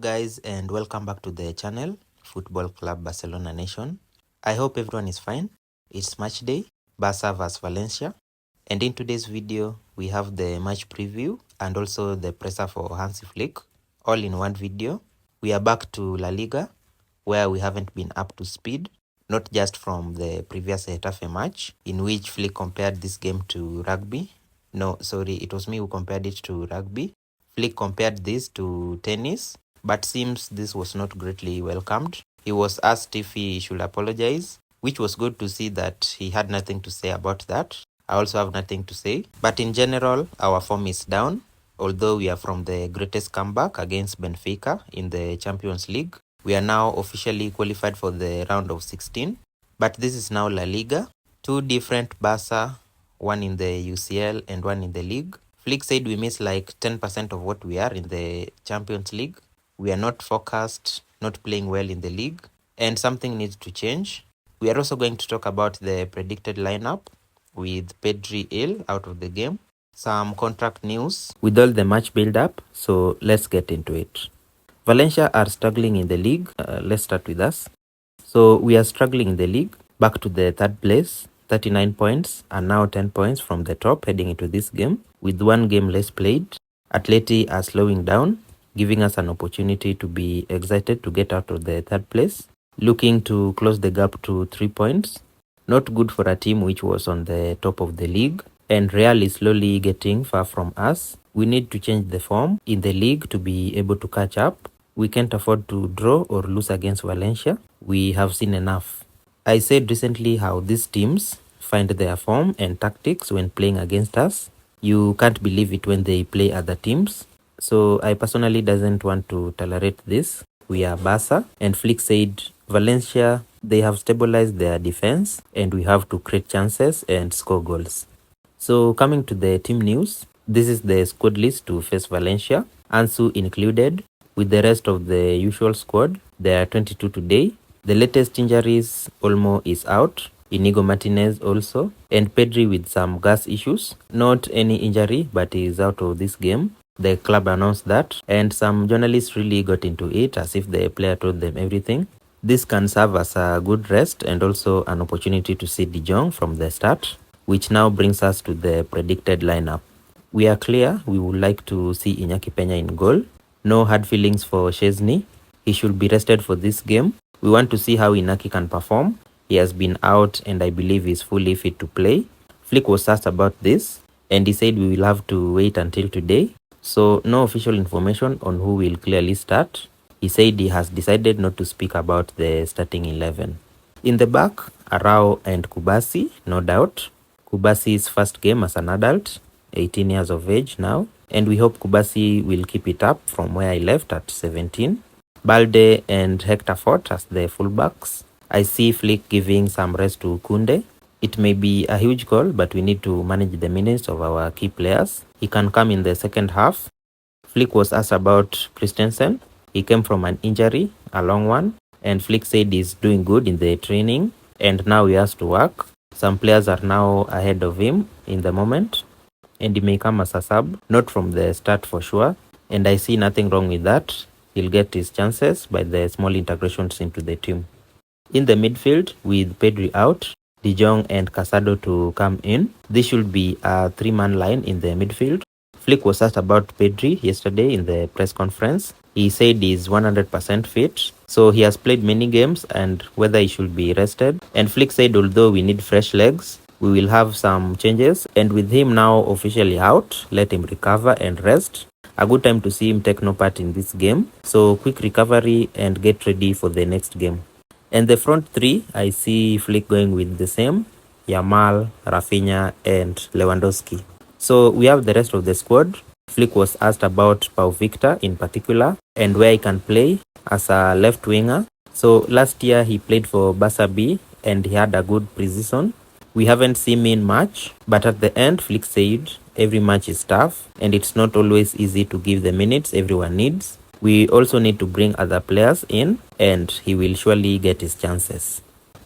guys, and welcome back to the channel Football Club Barcelona Nation. I hope everyone is fine. It's match day, Barca vs Valencia, and in today's video we have the match preview and also the presser for Hansi Flick all in one video. We are back to La Liga, where we haven't been up to speed, not just from the previous Getafe match in which Flick compared this game to rugby. No, sorry, it was me who compared it to rugby. Flick compared this to tennis, but seems this was not greatly welcomed. He was asked if he should apologize, which was good to see that he had nothing to say about that. I also have nothing to say, but in general, our form is down. Although we are from the greatest comeback against Benfica in the Champions League, we are now officially qualified for the round of 16, but this is now La Liga. Two different Barca, one in the UCL and one in the league. Flick said we miss like 10% of what we are in the Champions League. We are not focused, not playing well in the league, and something needs to change. We are also going to talk about the predicted lineup with Pedri ill out of the game, some contract news with all the match build-up, so let's get into it. Valencia are struggling in the league. Let's start with us. So we are struggling in the league, back to the third place, 39 points, and now 10 points from the top heading into this game. With one game less played, Atleti are slowing down, giving us an opportunity to be excited to get out of the third place, looking to close the gap to 3 points. Not good for a team which was on the top of the league, and Real is slowly getting far from us. We need to change the form in the league to be able to catch up. We can't afford to draw or lose against Valencia. We have seen enough. I said recently how these teams find their form and tactics when playing against us. You can't believe it when they play other teams. So I personally doesn't want to tolerate this. We are Barca, and Flick said Valencia, they have stabilized their defense and we have to create chances and score goals. So coming to the team news, this is the squad list to face Valencia, Ansu included. With the rest of the usual squad, there are 22 today. The latest injuries, Olmo is out, Inigo Martinez also, and Pedri with some gas issues. Not any injury, but he is out of this game. The club announced that, and some journalists really got into it as if the player told them everything. This can serve as a good rest and also an opportunity to see De Jong from the start, which now brings us to the predicted lineup. We are clear we would like to see Iñaki Peña in goal. No hard feelings for Chesney. He should be rested for this game. We want to see how Inaki can perform. He has been out and I believe he's fully fit to play. Flick was asked about this and he said we will have to wait until today. So no official information on who will clearly start. He said he has decided not to speak about the starting 11. In the back, Arao and Kubasi, no doubt. Kubasi's first game as an adult, 18 years of age now, and we hope Kubasi will keep it up from where I left at 17. Balde and Hector Fort as the fullbacks. I see Flick giving some rest to Kunde. It may be a huge call, but we need to manage the minutes of our key players. He can come in the second half. Flick was asked about Christensen. He came from an injury, a long one, and Flick said he's doing good in the training, and now he has to work. Some players are now ahead of him in the moment, and he may come as a sub, not from the start for sure, and I see nothing wrong with that. He'll get his chances by the small integrations into the team. In the midfield, with Pedri out, De Jong and Casado to come in, this should be a three-man line in the midfield. Flick was asked about Pedri yesterday in the press conference. He said he's 100% fit, so he has played many games and whether he should be rested. And Flick said although we need fresh legs, we will have some changes, and with him now officially out, let him recover and rest. A good time to see him take no part in this game. So quick recovery and get ready for the next game. And the front three, I see Flick going with the same, Yamal, Rafinha and Lewandowski. So we have the rest of the squad. Flick was asked about Pau Victor in particular and where he can play as a left winger. So last year he played for Barca B and he had a good pre-season. We haven't seen him much, but at the end, Flick said every match is tough and it's not always easy to give the minutes everyone needs. We also need to bring other players in and he will surely get his chances.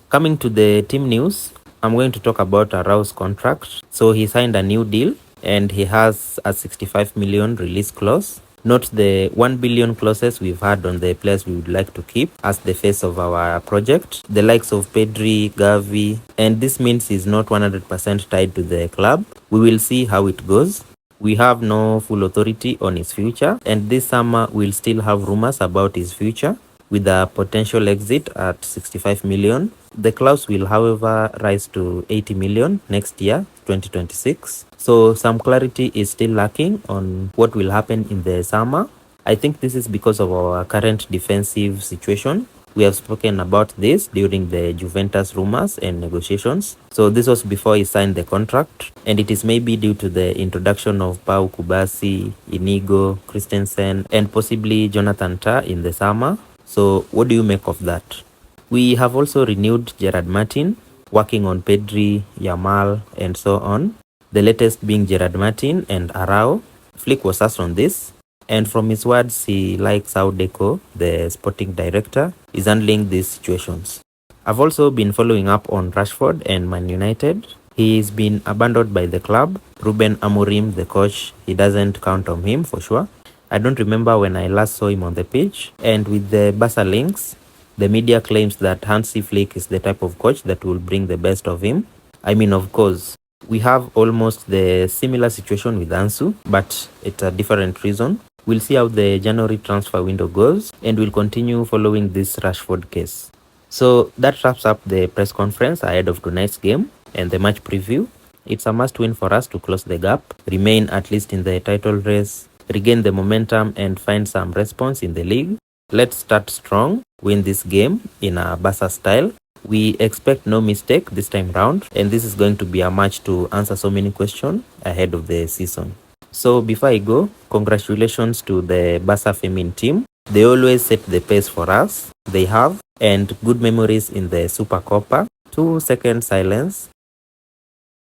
Coming to the team news, I'm going to talk about Arao's contract. So he signed a new deal and he has a 65 million release clause. Note the 1 billion clauses we've had on the players we would like to keep as the face of our project, the likes of Pedri, Gavi, and this means he's not 100% tied to the club. We will see how it goes. We have no full authority on his future, and this summer we'll still have rumors about his future with a potential exit at 65 million. The clause will, however, rise to 80 million next year, 2026. So some clarity is still lacking on what will happen in the summer. I think this is because of our current defensive situation. We have spoken about this during the Juventus rumors and negotiations. So this was before he signed the contract, and it is maybe due to the introduction of Pau Kubasi, Inigo, Christensen, and possibly Jonathan Tah in the summer. So what do you make of that? We have also renewed Gerard Martin, working on Pedri, Yamal, and so on. The latest being Gerard Martin and Arao. Flick was asked on this, and from his words, he likes how Deco, the sporting director, is handling these situations. I've also been following up on Rashford and Man United. He's been abandoned by the club. Ruben Amorim, the coach, he doesn't count on him for sure. I don't remember when I last saw him on the pitch. And with the Barca links, the media claims that Hansi Flick is the type of coach that will bring the best of him. I mean, of course, we have almost the similar situation with Ansu, but it's a different reason. We'll see how the January transfer window goes, and we'll continue following this Rashford case. So that wraps up the press conference ahead of tonight's game and the match preview. It's a must win for us to close the gap, remain at least in the title race, regain the momentum, and find some response in the league. Let's start strong, win this game in a Barca style. We expect no mistake this time round, and this is going to be a match to answer so many questions ahead of the season. So before I go, congratulations to the Barca Femin team. They always set the pace for us. They have, and good memories in the Super Copa. 2-second silence.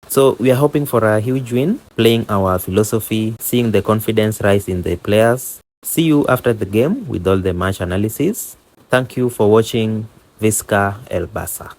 So we are hoping for a huge win, playing our philosophy, seeing the confidence rise in the players. See you after the game with all the match analysis. Thank you for watching Visca El Barça.